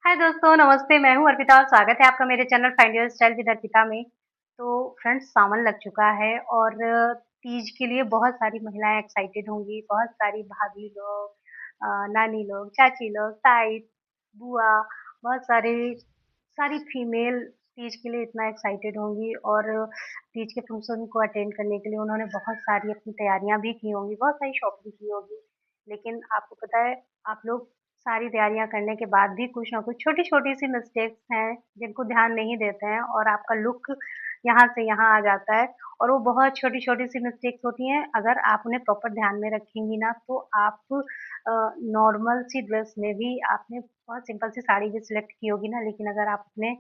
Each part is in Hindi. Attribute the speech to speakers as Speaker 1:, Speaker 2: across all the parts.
Speaker 1: हाय दोस्तों, नमस्ते। मैं हूँ अर्पिता और स्वागत है आपका मेरे channel find your style with Arpita में। तो फ्रेंड्स, सावन लग चुका है और तीज के लिए बहुत सारी महिलाएं एक्साइटेड होंगी। बहुत सारी भाभी लोग, नानी लोग, चाची लोग, ताई, बुआ, बहुत सारी फीमेल तीज के लिए इतना एक्साइटेड होंगी और तीज के फंक्शन को अटेंड करने के लिए उन्होंने बहुत सारी अपनी तैयारियां भी की होंगी, बहुत सारी शॉपिंग की होगी। लेकिन आपको पता है, आप लोग सारी तैयारियां करने के बाद भी कुछ ना कुछ छोटी-छोटी सी मिस्टेक्स हैं, जिनको ध्यान नहीं देते हैं और आपका लुक यहाँ से यहाँ आ जाता है। और वो बहुत छोटी-छोटी सी मिस्टेक्स होती हैं, अगर आप उन्हें प्रॉपर ध्यान में रखेंगी ना, तो आप नॉर्मल सी ड्रेस में भी आपने बहुत सिंपल सी साड़ी भी सिलेक्ट की होगी ना, लेकिन अगर आप अपने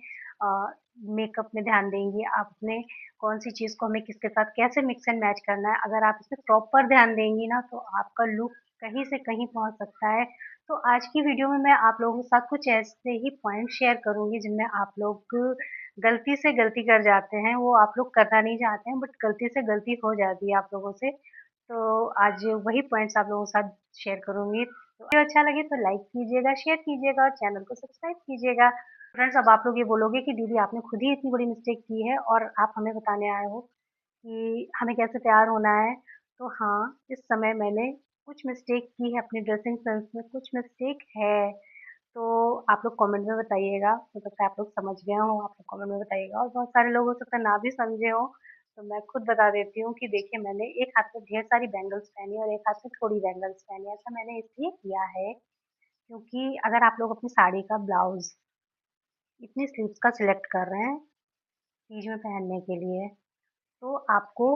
Speaker 1: मेकअप में ध्यान देंगी, आप अपने कौन-सी चीज़ को हमें किसके साथ कैसे मिक्स एंड मैच करना है, अगर आप इसमें प्रॉपर ध्यान देंगी ना, तो आपका लुक कहीं से कहीं पहुँच सकता है। तो आज की वीडियो में मैं आप लोगों के साथ कुछ ऐसे ही पॉइंट शेयर करूँगी जिनमें आप लोग गलती से गलती कर जाते हैं, वो आप लोग करना नहीं चाहते हैं बट गलती से गलती हो जाती है आप लोगों से। तो आज वही पॉइंट्स आप लोगों के साथ शेयर करूँगी। तो वीडियो अच्छा लगे तो लाइक कीजिएगा, शेयर कीजिएगा और चैनल को सब्सक्राइब कीजिएगा। फ्रेंड्स, अब आप लोग ये बोलोगे कि दीदी आपने खुद ही इतनी बड़ी मिस्टेक की है और आप हमें बताने आए हो कि हमें कैसे तैयार होना है। तो हाँ, इस समय मैंने कुछ मिस्टेक की है अपनी ड्रेसिंग सेंस में, कुछ मिस्टेक है। तो आप लोग कमेंट में बताइएगा, हो सकता है आप लोग समझ गए हों, आप लोग कमेंट में बताइएगा और बहुत सारे लोग हो सकता है ना भी समझे हों। तो मैं खुद बता देती हूँ कि देखिए, मैंने एक हाथ में ढेर सारी बैंगल्स पहनी और एक हाथ में थोड़ी बैंगल्स पहनी। ऐसा मैंने इसलिए किया है क्योंकि अगर आप लोग अपनी साड़ी का ब्लाउज़ इतनी स्लीव्स का सिलेक्ट कर रहे हैं तीज में पहनने के लिए, तो आपको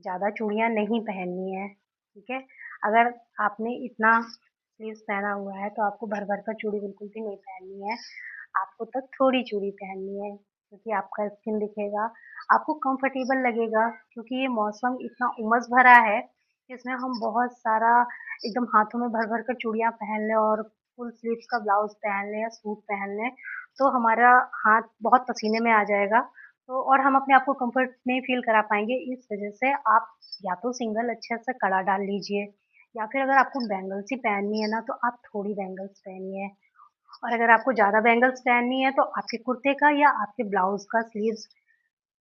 Speaker 1: ज़्यादा चूड़ियाँ नहीं पहननी है, ठीक है? अगर आपने इतना स्लीव्स पहना हुआ है तो आपको भर-भर कर चूड़ी बिल्कुल भी नहीं पहननी है। आपको तो थोड़ी चूड़ी पहननी है, क्योंकि आपका स्किन दिखेगा, आपको कंफर्टेबल लगेगा, क्योंकि ये मौसम इतना उमस भरा है कि इसमें हम बहुत सारा एकदम हाथों में भर-भर कर चूड़ियाँ पहन लें और फुल स्लीव्स का ब्लाउज़ पहन लें या सूट पहन लें, तो हमारा हाथ बहुत पसीने में आ जाएगा। तो और हम अपने आप को कंफर्ट नहीं फ़ील करा पाएँगे। इस वज़ह से आप या तो सिंगल अच्छे से कड़ा डाल लीजिए, या फिर अगर आपको बैंगल्स ही पहननी है ना, तो आप थोड़ी बैंगल्स पहनिए। और अगर आपको ज़्यादा बैंगल्स पहननी है तो आपके कुर्ते का या आपके ब्लाउज़ का स्लीव्स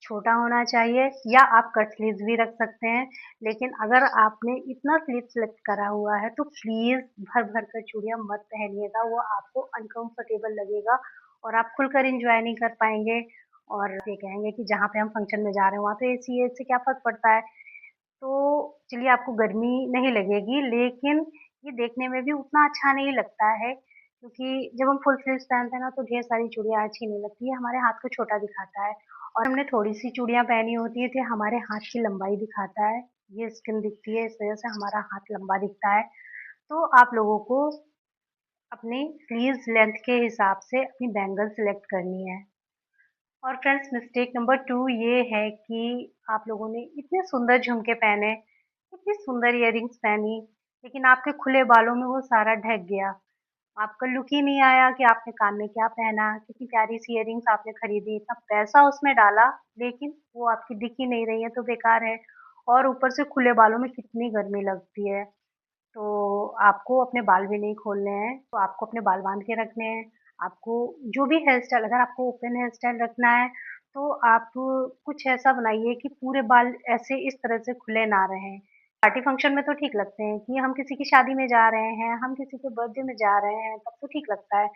Speaker 1: छोटा होना चाहिए, या आप कट स्लीव्स भी रख सकते हैं। लेकिन अगर आपने इतना स्लीव सिलेक्ट करा हुआ है तो प्लीज़ भर-भर कर चूड़ियाँ मत पहनिएगा, वो आपको अनकम्फर्टेबल लगेगा और आप खुलकर एन्जॉय नहीं कर पाएँगे। और ये कहेंगे कि जहाँ पे हम फंक्शन में जा रहे हैं वहाँ तो एसी है, इससे क्या फ़र्क पड़ता है? तो चलिए, आपको गर्मी नहीं लगेगी, लेकिन ये देखने में भी उतना अच्छा नहीं लगता है, क्योंकि जब हम फुल स्लीव्स पहनते हैं ना तो ढेर सारी चूड़ियाँ अच्छी नहीं लगती है, हमारे हाथ को छोटा दिखाता है। और हमने थोड़ी-सी चूड़ियाँ पहनी होती है तो हमारे हाथ की लंबाई दिखाता है, ये स्किन दिखती है, इस वज़ह से हमारा हाथ लंबा दिखता है। तो आप लोगों को अपने स्लीव्स लेंथ के हिसाब से अपनी बैंगल सेलेक्ट करनी है। और फ्रेंड्स, मिस्टेक नंबर 2 ये है कि आप लोगों ने इतने सुंदर झुमके पहने, इतनी सुंदर इयररिंग्स पहनी, लेकिन आपके खुले बालों में वो सारा ढक गया। आपका लुक ही नहीं आया कि आपने कान में क्या पहना, कितनी प्यारी सी इयररिंग्स आपने खरीदी, इतना पैसा उसमें डाला, लेकिन वो आपकी दिख ही नहीं रही है तो बेकार है। और ऊपर से खुले बालों में कितनी गर्मी लगती है। तो आपको अपने बाल भी नहीं खोलने हैं, तो आपको अपने बाल बांध के रखने हैं। आपको जो भी हेयर स्टाइल, अगर आपको ओपन हेयर स्टाइल रखना है, तो आप कुछ ऐसा बनाइए कि पूरे बाल ऐसे इस तरह से खुले ना रहें। पार्टी फंक्शन में तो ठीक लगते हैं कि हम किसी की शादी में जा रहे हैं, हम किसी के बर्थडे में जा रहे हैं, तब तो ठीक लगता है।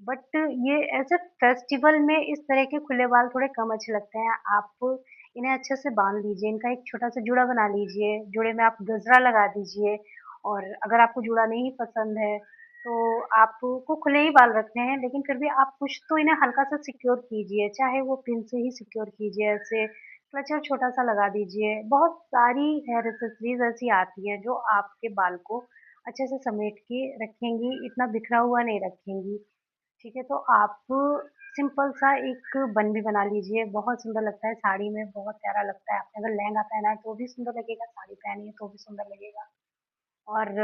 Speaker 1: बट ये ऐसे फेस्टिवल में इस तरह के खुले बाल थोड़े कम अच्छे लगते हैं। आप इन्हें अच्छे से बांध लीजिए, इनका एक छोटा-सा जूड़ा बना लीजिए, जूड़े में आप गजरा लगा दीजिए। और अगर आपको जूड़ा नहीं पसंद है, तो आपको खुले ही बाल रखने हैं, लेकिन फिर भी आप कुछ तो इन्हें हल्का-सा सिक्योर कीजिए, चाहे वो पिन से ही सिक्योर कीजिए, ऐसे क्लचर छोटा-सा लगा दीजिए। बहुत सारी हेयर एक्सेसरीज़ ऐसी आती हैं, जो आपके बाल को अच्छे से समेट के रखेंगी, इतना बिखरा हुआ नहीं रखेंगी। ठीक है, तो आप सिंपल सा एक बन भी बना लीजिए, बहुत सुंदर लगता है साड़ी में, बहुत प्यारा लगता है। आपने अगर लहंगा पहना है तो भी सुंदर लगेगा, साड़ी पहनी है तो भी सुंदर लगेगा। और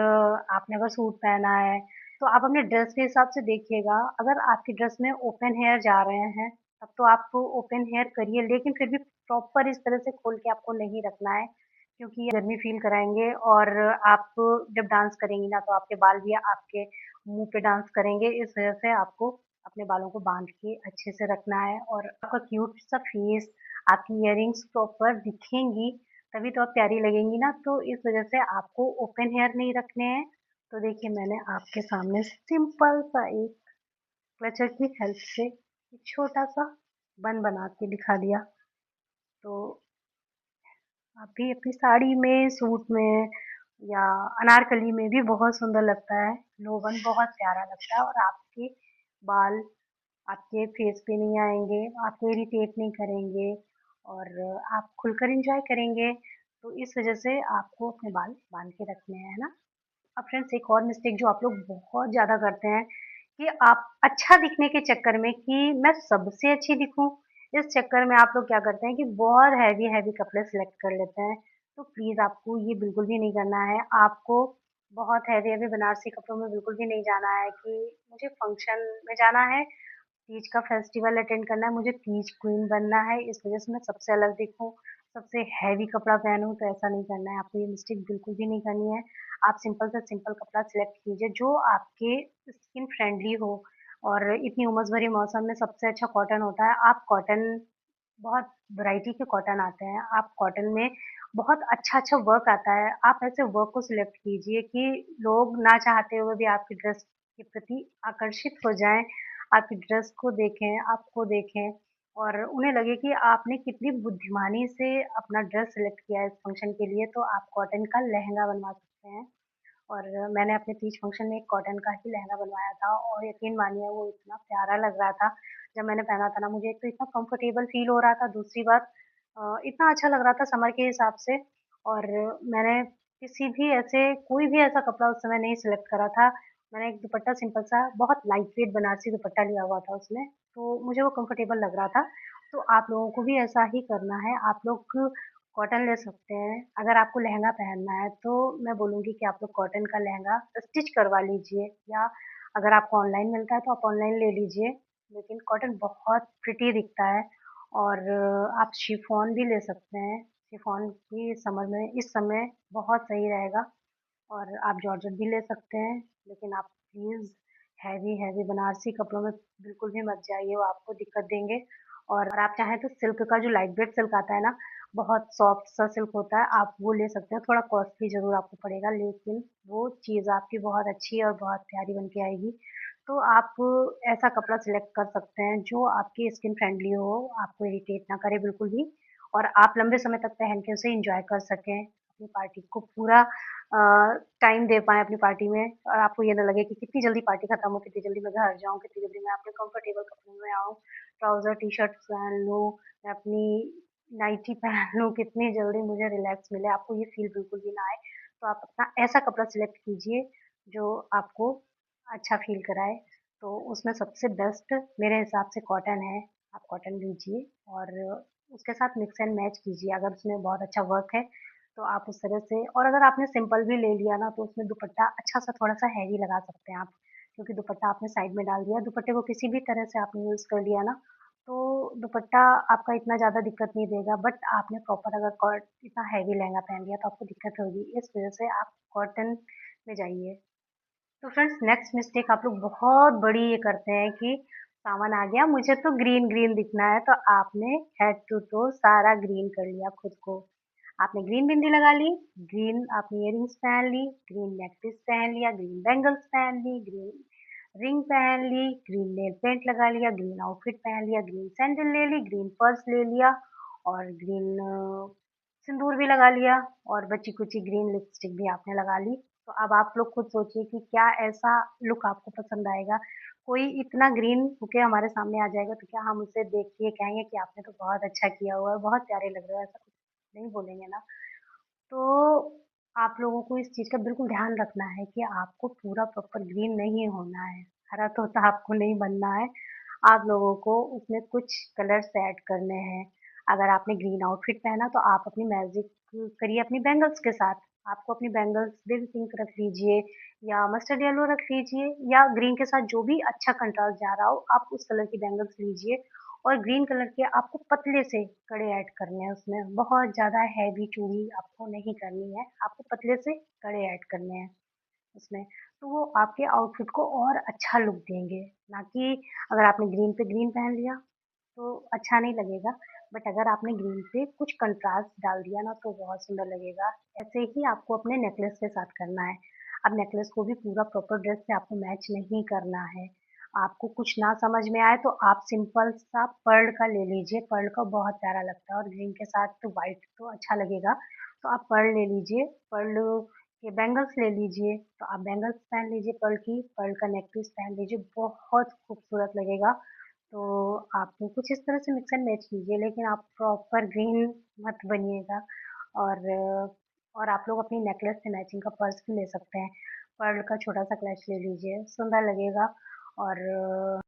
Speaker 1: आपने अगर सूट पहना है, तो आप अपने ड्रेस के हिसाब से देखिएगा। अगर आपकी ड्रेस में ओपन हेयर जा रहे हैं, तब तो आप ओपन हेयर करिए, लेकिन फिर भी प्रॉपर इस तरह से खोल के आपको नहीं रखना है, क्योंकि ये गर्मी फ़ील कराएँगे। और आप जब डांस करेंगी ना, तो आपके बाल भी आपके मुँह पे डांस करेंगे, इस वजह से आपको अपने बालों को बांध के अच्छे से रखना है और आपका क्यूट सा फेस, आपकी इयररिंग्स प्रॉपर दिखेंगी तभी तो आप प्यारी लगेंगी ना। तो इस वजह से आपको ओपन हेयर नहीं रखने हैं। तो देखिए मैंने आपके सामने सिंपल सा एक क्लचर की हेल्प से एक छोटा सा बन बना के दिखा दिया। तो आप भी अपनी साड़ी में, सूट में या अनारकली में भी बहुत सुंदर लगता है। लोबन बहुत प्यारा लगता है और आपके बाल आपके फेस पे नहीं आएँगे, आपको इरिटेट नहीं करेंगे और आप खुलकर एन्जॉय करेंगे। तो इस वज़ह से आपको अपने बाल बाँध के रखने हैं, है ना? अब फ्रेंड्स एक और मिस्टेक जो आप लोग बहुत ज़्यादा करते हैं कि आप अच्छा दिखने के चक्कर में कि मैं सबसे अच्छी दिखूं, इस चक्कर में आप लोग क्या करते हैं कि बहुत हैवी हैवी कपड़े सिलेक्ट कर लेते हैं। तो प्लीज़ आपको ये बिल्कुल भी नहीं करना है। आपको बहुत हैवी हैवी बनारसी कपड़ों में बिल्कुल भी नहीं जाना है कि मुझे फंक्शन में जाना है, तीज का फेस्टिवल अटेंड करना है, मुझे तीज क्वीन बनना है, इस वजह से मैं सबसे अलग दिखूं, सबसे हैवी कपड़ा पहनूं। तो ऐसा नहीं करना है, आपको ये मिस्टेक बिल्कुल भी नहीं करनी है। आप सिंपल से सिंपल कपड़ा सिलेक्ट कीजिए जो आपके स्किन फ्रेंडली हो। और इतनी उमस भरी मौसम में सबसे अच्छा कॉटन होता है। आप कॉटन, बहुत वैरायटी के कॉटन आते हैं, आप कॉटन में बहुत अच्छा अच्छा वर्क आता है। आप ऐसे वर्क को सिलेक्ट कीजिए कि लोग ना चाहते हुए भी आपकी ड्रेस के प्रति आकर्षित हो जाएं, आपकी ड्रेस को देखें, आपको देखें और उन्हें लगे कि आपने कितनी बुद्धिमानी से अपना ड्रेस सिलेक्ट किया है इस फंक्शन के लिए। तो आप कॉटन का लहंगा बनवा सकते हैं। और मैंने अपने तीज फंक्शन में एक कॉटन का ही लहंगा बनवाया था और यकीन मानिए वो इतना प्यारा लग रहा था। जब मैंने पहना था ना, मुझे एक तो इतना कंफर्टेबल फील हो रहा था, दूसरी बात इतना अच्छा लग रहा था समर के हिसाब से। और मैंने किसी भी ऐसे कोई भी ऐसा कपड़ा उस समय नहीं सिलेक्ट करा था। मैंने एक दुपट्टा सिंपल सा बहुत लाइट वेट बनारसी दुपट्टा लिया हुआ था उसमें, तो मुझे वो कंफर्टेबल लग रहा था। तो आप लोगों को भी ऐसा ही करना है। आप लोग कॉटन ले सकते हैं। अगर आपको लहंगा पहनना है तो मैं बोलूँगी कि आप लोग कॉटन का लहंगा स्टिच करवा लीजिए, या अगर आपको ऑनलाइन मिलता है तो आप ऑनलाइन ले लीजिए। लेकिन कॉटन बहुत प्रिटी दिखता है। और आप शिफॉन भी ले सकते हैं। शिफॉन भी समर में इस समय बहुत सही रहेगा। और आप जॉर्जेट भी ले सकते हैं। लेकिन आप प्लीज़ हैवी हैवी बनारसी कपड़ों में बिल्कुल भी मत जाइए, वो आपको दिक्कत देंगे। और आप चाहें तो सिल्क का जो लाइट वेट सिल्क आता है ना, बहुत सॉफ्ट सा सिल्क होता है, आप वो ले सकते हैं। थोड़ा कॉस्टली ज़रूर आपको पड़ेगा, लेकिन वो चीज़ आपकी बहुत अच्छी और बहुत प्यारी बन के आएगी। तो आप ऐसा कपड़ा सिलेक्ट कर सकते हैं जो आपकी स्किन फ्रेंडली हो, आपको इरिटेट ना करे बिल्कुल भी, और आप लंबे समय तक पहन के उसे एन्जॉय कर सकें, अपनी पार्टी को पूरा टाइम दे पाएँ अपनी पार्टी में और आपको ये ना लगे कि कितनी जल्दी पार्टी खत्म हो, कितनी जल्दी मैं घर जाऊँ, कितनी जल्दी मैं अपने कंफर्टेबल कपड़ों में आऊँ, ट्राउज़र टी-शर्ट पहन लूँ, मैं अपनी नाइटी पहन लूँ, कितनी जल्दी मुझे रिलैक्स मिले, आपको ये फ़ील बिल्कुल भी ना आए। तो आप अपना ऐसा कपड़ा सिलेक्ट कीजिए जो आपको अच्छा फ़ील कराए। तो उसमें सबसे बेस्ट मेरे हिसाब से कॉटन है, आप कॉटन लीजिए और उसके साथ मिक्स एंड मैच कीजिए। अगर उसमें बहुत अच्छा वर्क है तो आप उस तरह से, और अगर आपने सिंपल भी ले लिया ना तो उसमें दुपट्टा अच्छा-सा थोड़ा-सा हैवी लगा सकते हैं आप, क्योंकि दुपट्टा आपने साइड में डाल दिया। दुपट्टे को किसी भी तरह से आपने यूज़ कर लिया ना, तो दुपट्टा आपका इतना ज़्यादा दिक्कत नहीं देगा। बट आपने प्रॉपर अगर कॉट इतना हैवी लहंगा पहन लिया तो आपको दिक्कत होगी। इस वज़ह से आप कॉटन में जाइए। तो फ्रेंड्स नेक्स्ट मिस्टेक आप लोग बहुत बड़ी ये करते हैं कि सावन आ गया, मुझे तो ग्रीन ग्रीन दिखना है, तो आपने हेड टू टो सारा ग्रीन कर लिया खुद को। आपने ग्रीन बिंदी लगा ली, ग्रीन आपने इयररिंग्स पहन ली, ग्रीन नेकपीस पहन लिया, ग्रीन बैंगल्स पहन ली, ग्रीन रिंग पहन ली, ग्रीन नेल पेंट लगा लिया, ग्रीन आउटफिट पहन लिया, ग्रीन सैंडल ले ली, ग्रीन पर्स ले लिया और ग्रीन सिंदूर भी लगा लिया और बची-कुची ग्रीन लिपस्टिक भी आपने लगा ली। तो अब आप लोग खुद सोचिए कि क्या ऐसा लुक आपको पसंद आएगा? कोई इतना ग्रीन होके हमारे सामने आ जाएगा तो क्या हम उसे देख के कहेंगे कि आपने तो बहुत अच्छा किया हुआ है, बहुत प्यारे लग रहे हो, ऐसा कुछ नहीं बोलेंगे ना। तो आप लोगों को इस चीज़ का बिल्कुल ध्यान रखना है कि आपको पूरा प्रॉपर ग्रीन नहीं होना है, हरा तोता आपको नहीं बनना है। आप लोगों को उसमें कुछ कलर्स ऐड करने हैं। अगर आपने ग्रीन आउटफिट पहना तो आप अपनी मैजिक करिए अपनी बैंगल्स के साथ। आपको अपनी बैंगल्स बेबी पिंक रख लीजिए या मस्टर्ड येलो रख लीजिए, या ग्रीन के साथ जो भी अच्छा कंट्रास्ट जा रहा हो आप उस कलर की बैंगल्स लीजिए। और ग्रीन कलर के आपको पतले से कड़े ऐड करने हैं उसमें, बहुत ज़्यादा हैवी चूड़ी आपको नहीं करनी है, आपको पतले से कड़े ऐड करने हैं। उसमें, तो वो आपके आउटफिट को और अच्छा लुक देंगे। ना कि अगर आपने ग्रीन पे ग्रीन पहन लिया तो अच्छा नहीं लगेगा, बट अगर आपने ग्रीन पे कुछ कंट्रास्ट डाल दिया ना तो बहुत सुंदर लगेगा। ऐसे ही आपको अपने नेकलेस के साथ करना है। अब नेकलेस को भी पूरा प्रॉपर ड्रेस से आपको मैच नहीं करना है। आपको कुछ ना समझ में आए तो आप सिंपल सा पर्ल का ले लीजिए, पर्ल का बहुत प्यारा लगता है और ग्रीन के साथ तो व्हाइट तो अच्छा लगेगा। तो आप पर्ल ले लीजिए, पर्ल के बैंगल्स ले लीजिए, तो आप बैंगल्स पहन लीजिए पर्ल की, पर्ल का नेक पीस पहन लीजिए, बहुत खूबसूरत लगेगा। तो आप कुछ इस तरह से मिक्स एंड मैच कीजिए, लेकिन आप प्रॉपर ग्रीन मत बनिएगा। और आप लोग अपनी नेकलेस से मैचिंग का पर्स भी ले सकते हैं। पर्ल का छोटा सा क्लच ले लीजिए, सुंदर लगेगा। और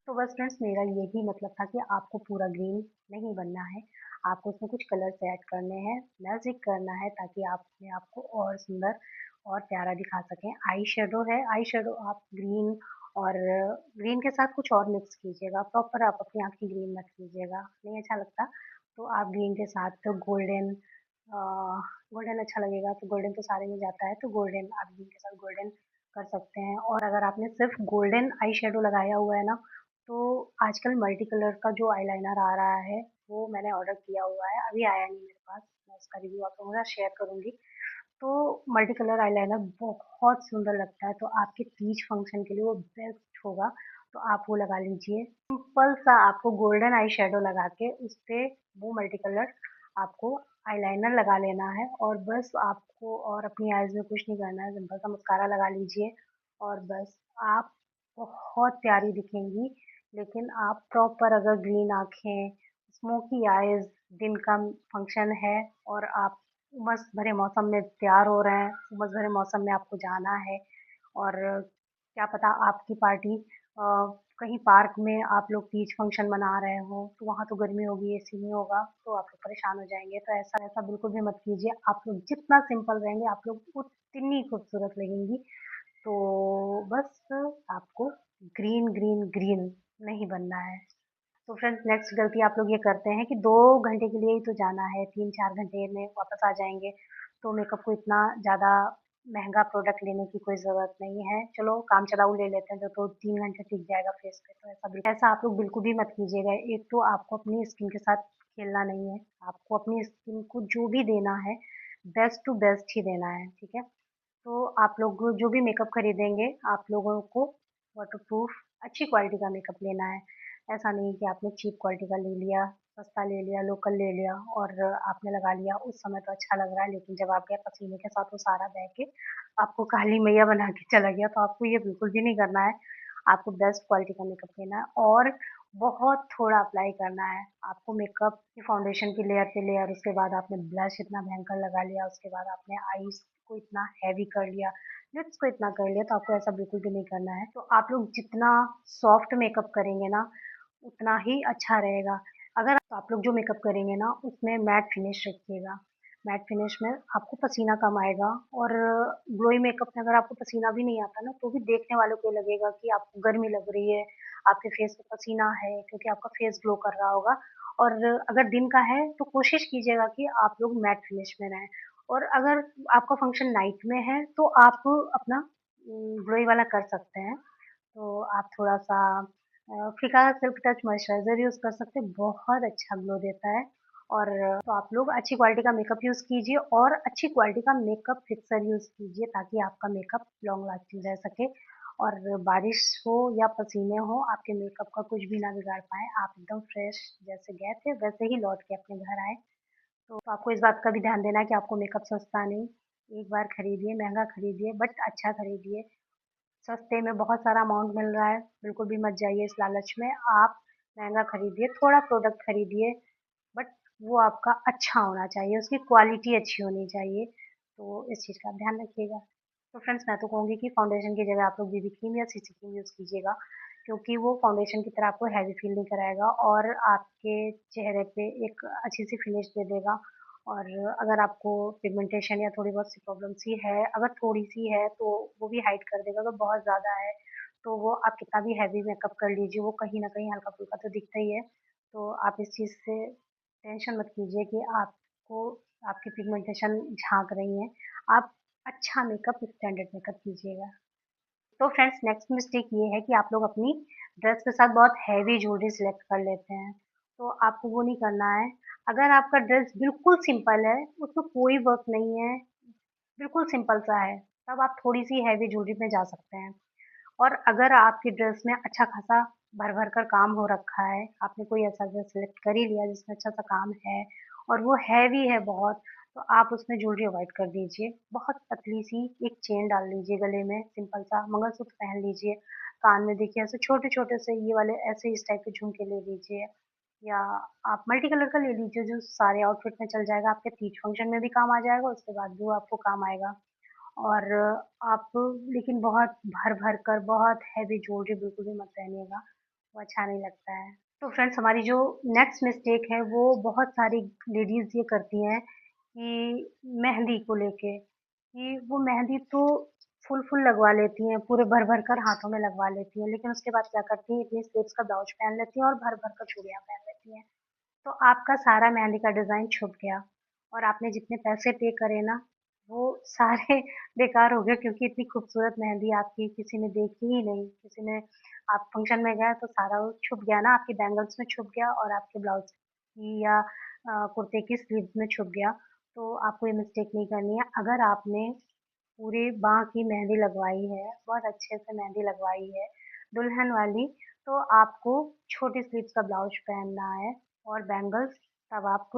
Speaker 1: तो बस फ्रेंड्स, मेरा यही मतलब था कि आपको पूरा ग्रीन नहीं बनना है, आपको उसमें कुछ कलर्स ऐड करने हैं, मैजिक करना है, ताकि आप अपने आप को और सुंदर और प्यारा दिखा सकें। आई शेडो है, आई शेडो आप ग्रीन और ग्रीन के साथ कुछ और मिक्स कीजिएगा, प्रॉपर आप अपनी आँख की ग्रीन मत कीजिएगा, नहीं अच्छा लगता। तो आप ग्रीन के साथ तो गोल्डन, गोल्डन अच्छा लगेगा, तो गोल्डन तो सारे में जाता है, तो गोल्डन आप ग्रीन के साथ गोल्डन कर सकते हैं। और अगर आपने सिर्फ गोल्डन आई शेडो लगाया हुआ है ना, तो आजकल मल्टी कलर का जो आईलाइनर आ रहा है, वो मैंने ऑर्डर किया हुआ है, अभी आया नहीं मेरे पास, मैं उसका रिव्यू आप लोगों के साथ शेयर करूंगी। तो मल्टी कलर आईलाइनर बहुत सुंदर लगता है, तो आपके तीज फंक्शन के लिए वो बेस्ट होगा। तो आप वो लगा लीजिए, सिंपल सा आपको गोल्डन आई शेडो लगा के उस पे वो मल्टी कलर आपको आईलाइनर लगा लेना है, और बस आपको और अपनी आईज में कुछ नहीं करना है, सिंपल सा मस्कारा लगा लीजिए और बस आप बहुत प्यारी दिखेंगी। लेकिन आप प्रॉपर अगर ग्रीन आंखें, स्मोकी आईज, दिन का फंक्शन है और आप उमस भरे मौसम में तैयार हो रहे हैं, उमस भरे मौसम में आपको जाना है, और क्या पता आपकी पार्टी कहीं पार्क में आप लोग तीज फंक्शन मना रहे हो, तो वहाँ तो गर्मी होगी, एसी नहीं होगा, तो आप लोग परेशान हो जाएंगे। तो ऐसा ऐसा बिल्कुल भी मत कीजिए, आप लोग जितना सिंपल रहेंगे आप लोग उतनी खूबसूरत लगेंगी। तो बस आपको ग्रीन ग्रीन ग्रीन नहीं बनना है। तो फ्रेंड्स, नेक्स्ट गलती आप लोग ये करते हैं कि 2 घंटे के लिए ही तो जाना है, 3-4 घंटे में वापस आ जाएंगे, तो मेकअप को इतना ज़्यादा महंगा प्रोडक्ट लेने की कोई ज़रूरत नहीं है। चलो काम चलाऊ ले लेते हैं, जो तो 3 घंटे टिक जाएगा फेस पे, तो ऐसा आप लोग बिल्कुल भी मत कीजिएगा। एक तो आपको अपनी स्किन के साथ खेलना नहीं है, आपको अपनी स्किन को जो भी देना है बेस्ट टू बेस्ट ही देना है, ठीक है। तो आप लोग जो भी मेकअप खरीदेंगे, आप लोगों को वाटरप्रूफ अच्छी क्वालिटी का मेकअप लेना है। ऐसा नहीं कि आपने चीप क्वालिटी का ले लिया, सस्ता ले लिया, लोकल ले लिया और आपने लगा लिया, उस समय तो अच्छा लग रहा है, लेकिन जब आप गए पसीने के साथ वो सारा बह के आपको काली मैया बना के चला गया, तो आपको ये बिल्कुल भी नहीं करना है। आपको बेस्ट क्वालिटी का मेकअप लेना है और बहुत थोड़ा अप्लाई करना है। आपको मेकअप की फाउंडेशन की लेयर पे लेयर, उसके बाद आपने ब्लश इतना भयंकर लगा लिया, उसके बाद आपने आईज को इतना हैवी कर लिया, लिप्स को इतना कर लिया, तो आपको ऐसा बिल्कुल भी नहीं करना है। तो आप लोग जितना सॉफ्ट मेकअप करेंगे ना, उतना ही अच्छा रहेगा। अगर आप लोग जो मेकअप करेंगे ना, उसमें मैट फिनिश रखिएगा। मैट फिनिश में आपको पसीना कम आएगा, और ग्लोई मेकअप में अगर आपको पसीना भी नहीं आता ना, तो भी देखने वालों को लगेगा कि आपको गर्मी लग रही है, आपके फेस पे पसीना है, क्योंकि आपका फेस ग्लो कर रहा होगा। और अगर दिन का है तो कोशिश कीजिएगा कि आप लोग मैट फिनिश में रहें, और अगर आपका फंक्शन नाइट में है तो आप अपना ग्लोई वाला कर सकते हैं। तो आप थोड़ा-सा फीका सिल्क टच मॉइस्चराइज़र यूज़ कर सकते हैं, बहुत अच्छा ग्लो देता है। और तो आप लोग अच्छी क्वालिटी का मेकअप यूज़ कीजिए और अच्छी क्वालिटी का मेकअप फिक्सर यूज़ कीजिए, ताकि आपका मेकअप लॉन्ग लास्टिंग रह सके और बारिश हो या पसीने हो, आपके मेकअप का कुछ भी ना बिगाड़ पाएँ। आप एकदम फ्रेश जैसे गए थे, वैसे ही लौट के अपने घर आएँ। तो आपको इस बात का भी ध्यान देना है कि आपको मेकअप सस्ता नहीं, एक बार खरीदिए, महँगा खरीदिए बट अच्छा खरीदिए। सस्ते में बहुत सारा अमाउंट मिल रहा है, बिल्कुल भी मत जाइए इस लालच में। आप महँगा खरीदिए, थोड़ा प्रोडक्ट खरीदिए, बट वो आपका अच्छा होना चाहिए, उसकी क्वालिटी अच्छी होनी चाहिए। तो इस चीज़ का आप ध्यान रखिएगा। तो फ्रेंड्स, मैं तो कहूँगी कि फाउंडेशन की जगह आप लोग बीबी क्रीम या सीसी क्रीम यूज़ कीजिएगा, क्योंकि वो फाउंडेशन की तरह आपको हैवी फील नहीं कराएगा और आपके चेहरे पे एक अच्छी सी फिनिश दे देगा। और अगर आपको पिगमेंटेशन या थोड़ी बहुत सी प्रॉब्लम सी है, अगर थोड़ी सी है तो वो भी हाइड कर देगा। अगर बहुत ज़्यादा है तो वो आप कितना भी हैवी मेकअप कर लीजिए, वो कहीं ना कहीं हल्का फुल्का तो दिखता ही है। तो आप इस चीज़ से टेंशन मत कीजिए कि आपको आपकी पिगमेंटेशन झांक रही है। आप अच्छा मेकअप, स्टैंडर्ड मेकअप कीजिएगा। तो फ्रेंड्स नेक्स्ट मिस्टेक ये है कि आप लोग अपनी ड्रेस के साथ बहुत हैवी ज्वेलरी सिलेक्ट कर लेते हैं। तो आपको वो नहीं करना है। अगर आपका ड्रेस बिल्कुल सिंपल है, उसमें कोई वर्क नहीं है, बिल्कुल सिंपल सा है, तब आप थोड़ी-सी हैवी ज्वेलरी में जा सकते हैं। और अगर आपकी ड्रेस में अच्छा खासा भर-भर कर काम हो रखा है, आपने कोई ऐसा ड्रेस सिलेक्ट कर ही लिया जिसमें अच्छा सा काम है और वो हैवी है बहुत, तो आप उसमें ज्वेलरी अवॉइड कर दीजिए। बहुत पतली-सी एक चेन डाल लीजिए गले में, सिंपल सा मंगलसूत्र पहन लीजिए। कान में देखिए ऐसे छोटे-छोटे से ये वाले ऐसे इस टाइप के झुमके ले लीजिए, या आप मल्टी कलर का ले लीजिए जो सारे आउटफिट में चल जाएगा, आपके तीज फंक्शन में भी काम आ जाएगा, उसके बाद भी वो आपको काम आएगा। और आप लेकिन बहुत भर-भर कर बहुत हैवी ज्वेलरी बिल्कुल भी मत पहनिएगा, वो अच्छा नहीं लगता है। तो फ्रेंड्स हमारी जो नेक्स्ट मिस्टेक है वो बहुत सारी लेडीज़ ये करती हैं कि मेहंदी को लेके, कि वो मेहंदी तो फुल-फुल लगवा लेती हैं, पूरे भर-भर कर हाथों में लगवा लेती हैं, लेकिन उसके बाद क्या करती हैं इतनी स्लीव्स का ब्लाउज पहन लेती हैं और भर-भर कर चूड़ियाँ पहन लेती हैं। तो आपका सारा मेहंदी का डिज़ाइन छुप गया और आपने जितने पैसे पे करे ना, वो सारे बेकार हो गए, क्योंकि इतनी खूबसूरत मेहंदी आपकी किसी ने देखी ही नहीं। किसी ने आप फंक्शन में गए तो सारा वो छुप गया ना, आपकी बैंगल्स में छुप गया और आपके ब्लाउज़ की या कुर्ते की स्लीव्स में छुप गया। तो आपको ये मिस्टेक नहीं करनी है। अगर आपने पूरी बाँह की मेहंदी लगवाई है, बहुत अच्छे से मेहंदी लगवाई है, दुल्हन वाली, तो आपको छोटी स्लीव्स का ब्लाउज पहनना है और बैंगल्स तब आप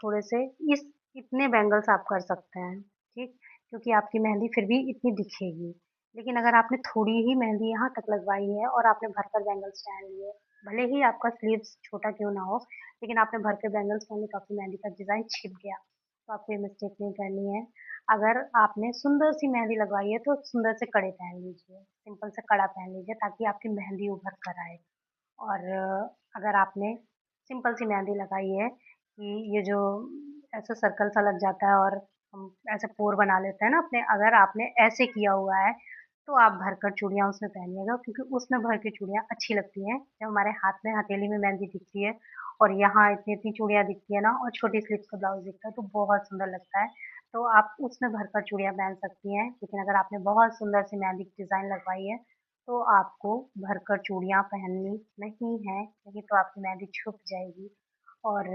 Speaker 1: थोड़े से इस इतने बैंगल्स आप कर सकते हैं, ठीक? क्योंकि आपकी मेहंदी फिर भी इतनी दिखेगी। लेकिन अगर आपने थोड़ी ही मेहंदी यहाँ तक लगवाई है और आपने भरकर बैंगल्स पहन लिए, भले ही आपका स्लीव्स छोटा क्यों ना हो, लेकिन आपने भर के बैंगल्स पहने तो आपकी मेहंदी का डिज़ाइन छिप गया। तो आपको ये मिस्टेक नहीं करनी है। अगर आपने सुंदर सी मेहंदी लगवाई है तो सुंदर से कड़े पहन लीजिए, सिंपल से कड़ा पहन लीजिए ताकि आपकी मेहंदी उभर कर आए। और अगर आपने सिंपल सी मेहंदी लगाई है कि ये जो ऐसे सर्कल सा लग जाता है और हम ऐसे पोर बना लेते हैं ना अपने, अगर आपने ऐसे किया हुआ है तो आप भरकर चूड़ियाँ उसमें पहनिएगा, क्योंकि उसमें भर के चूड़ियाँ अच्छी लगती हैं। जब हमारे हाथ में हथेली में मेहंदी दिखती है और यहाँ इतनी इतनी चूड़ियाँ दिखती है ना और छोटी स्लीव्स का ब्लाउज दिखता है तो बहुत सुंदर लगता है। तो आप उसमें भरकर चूड़ियाँ पहन सकती हैं, लेकिन अगर आपने बहुत सुंदर सी मेहंदी की डिज़ाइन लगवाई है तो आपको भरकर चूड़ियाँ पहननी नहीं है, नहीं तो आपकी मेहंदी छुप जाएगी। और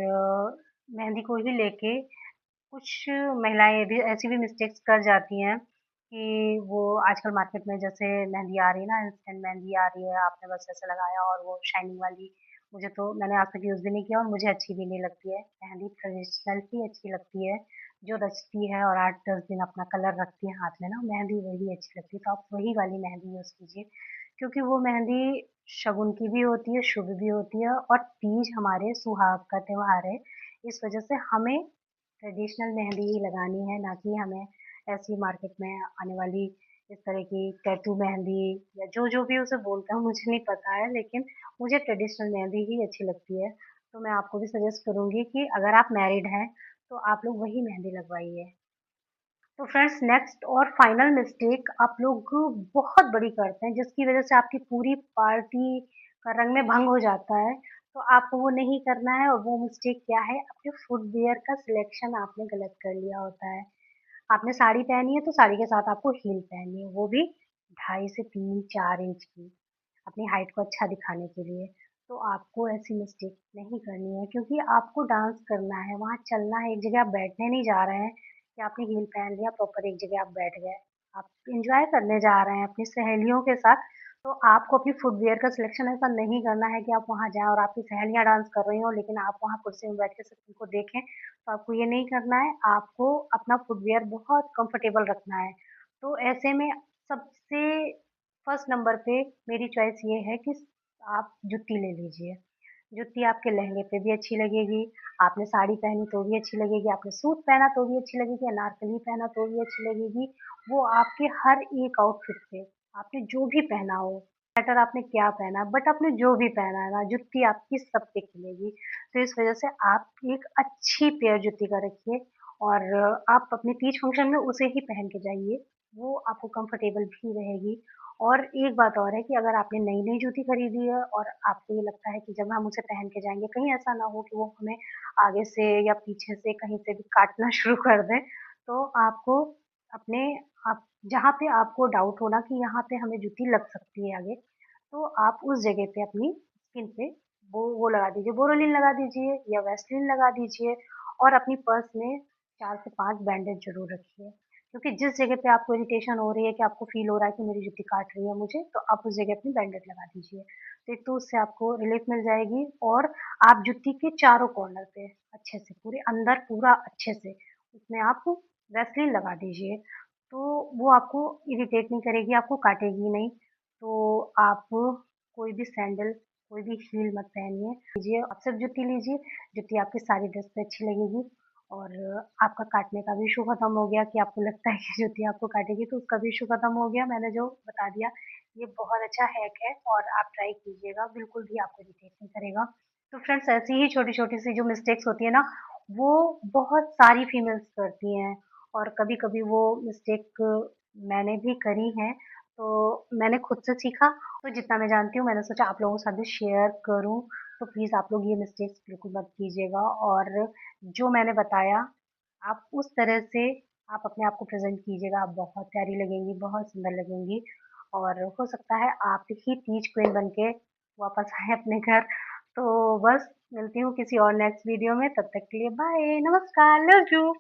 Speaker 1: मेहंदी को ही लेके कुछ महिलाएँ भी ऐसी भी मिस्टेक्स कर जाती हैं कि वो आजकल मार्केट में जैसे मेहंदी आ रही है ना, इंस्टेंट मेहंदी आ रही है, आपने बस ऐसे लगाया और वो शाइनिंग वाली, मुझे तो मैंने आज तक यूज़ भी नहीं किया और मुझे अच्छी भी नहीं लगती है। मेहंदी ट्रेडिशनल ही अच्छी लगती है, जो रचती है और 8-10 दिन अपना कलर रखती है हाथ में ना, मेहंदी वही अच्छी लगती है। तो आप वही वाली मेहंदी यूज़ कीजिए, क्योंकि वो मेहंदी शगुन की भी होती है, शुभ भी होती है और तीज हमारे सुहाग का त्योहार है। इस वजह से हमें ट्रेडिशनल मेहंदी ही लगानी है, ना कि हमें ऐसी मार्केट में आने वाली इस तरह की टैटू मेहंदी या जो भी उसे बोलते हैं मुझे नहीं पता है, लेकिन मुझे ट्रेडिशनल मेहंदी ही अच्छी लगती है। तो मैं आपको भी सजेस्ट करूँगी कि अगर आप मैरिड हैं, तो आप लोग वही मेहंदी लगवाइए। तो फ्रेंड्स नेक्स्ट और फाइनल मिस्टेक आप लोग बहुत बड़ी करते हैं जिसकी वजह से आपकी पूरी पार्टी का रंग में भंग हो जाता है। तो आपको वो नहीं करना है और वो मिस्टेक क्या है, अपने फुटवियर का सिलेक्शन आपने गलत कर लिया होता है। आपने साड़ी पहनी है तो साड़ी के साथ आपको हील पहननी है, वो भी 2.5 से 3-4 इंच की, अपनी हाइट को अच्छा दिखाने के लिए। तो आपको ऐसी मिस्टेक नहीं करनी है, क्योंकि आपको डांस करना है, वहाँ चलना है, एक जगह आप बैठने नहीं जा रहे हैं कि आपने हील पहन लिया प्रॉपर एक जगह आप बैठ गए। आप एंजॉय करने जा रहे हैं अपनी सहेलियों के साथ। तो आपको अपनी फुटवियर का सिलेक्शन ऐसा नहीं करना है कि आप वहाँ जाएँ और आपकी सहेलियाँ डांस कर रही हों, लेकिन आप वहाँ कुर्सी में बैठ के सिर्फ उनको देखें। तो आपको ये नहीं करना है, आपको अपना फुटवियर बहुत कंफर्टेबल रखना है। तो ऐसे में सबसे फर्स्ट नंबर पे मेरी चॉइस ये है कि आप जुत्ती ले लीजिए। जुत्ती आपके लहंगे पे भी अच्छी लगेगी, आपने साड़ी पहनी तो भी अच्छी लगेगी, आपने सूट पहना तो भी अच्छी लगेगी, अनारकली पहना तो भी अच्छी लगेगी। वो आपके हर एक आउटफिट पे, आपने जो भी पहना हो, मैटर आपने क्या पहना, बट आपने जो भी पहना है ना, जुत्ती आपकी सब पे खिलेगी। तो इस वजह से आप एक अच्छी पेयर जुत्ती का रखिए और आप अपने तीज फंक्शन में उसे ही पहन के जाइए, वो आपको कंफर्टेबल भी रहेगी। और एक बात और है कि अगर आपने नई-नई जूती खरीदी है और आपको ये लगता है कि जब हम उसे पहन के जाएँगे, कहीं ऐसा ना हो कि वो हमें आगे से या पीछे से कहीं से भी काटना शुरू कर दें, तो आपको अपने आप जहाँ पे आपको डाउट हो ना कि यहाँ पे हमें जूती लग सकती है आगे, तो आप उस जगह पे अपनी स्किन पे वो लगा दीजिए, बोरोलिन लगा दीजिए या वैसलीन लगा दीजिए। और अपनी पर्स में 4 से 5 बैंडेज ज़रूर रखिए, क्योंकि जिस जगह पे आपको इरिटेशन हो रही है कि आपको फ़ील हो रहा है कि मेरी जूती काट रही है मुझे, तो आप उस जगह अपनी बैंडेज लगा दीजिए। तो एक तो उससे आपको रिलीफ़ मिल जाएगी, और आप जूती के चारों कॉर्नर पे अच्छे से पूरे अंदर पूरा अच्छे से उसमें आप वैसलीन लगा दीजिए। तो वो आपको इरिटेट नहीं करेगी, आपको काटेगी नहीं। तो आप कोई भी सैंडल, कोई भी हील मत पहनिए। लीजिए, आप सिर्फ जूती लीजिए, जूती आपकी सारी ड्रेस पे अच्छी लगेगी। और आपका काटने का भी इशू खत्म हो गया कि आपको लगता है कि जूती आपको काटेगी, तो उसका भी इशू खत्म हो गया। मैंने जो बता दिया, ये बहुत अच्छा हैक है और आप ट्राई कीजिएगा, बिल्कुल भी आपको इरिटेट नहीं करेगा। तो फ्रेंड्स, ऐसी ही छोटी-छोटी सी जो मिस्टेक्स होती है ना, वो बहुत सारी फीमेल्स करती हैं, और कभी-कभी वो मिस्टेक मैंने भी करी है, तो मैंने खुद से सीखा। तो जितना मैं जानती हूँ मैंने सोचा आप लोगों के साथ भी शेयर करूँ। तो प्लीज़ आप लोग ये मिस्टेक्स बिल्कुल मत कीजिएगा, और जो मैंने बताया आप उस तरह से आप अपने आप को प्रेज़ेंट कीजिएगा, आप बहुत प्यारी लगेंगी, बहुत सुंदर लगेंगी। और हो सकता है आप ही तीज क्वीन बन के वापस आएँ अपने घर। तो बस मिलती हूँ किसी और नेक्स्ट वीडियो में, तब तक के लिए बाय, नमस्कार, लव यू।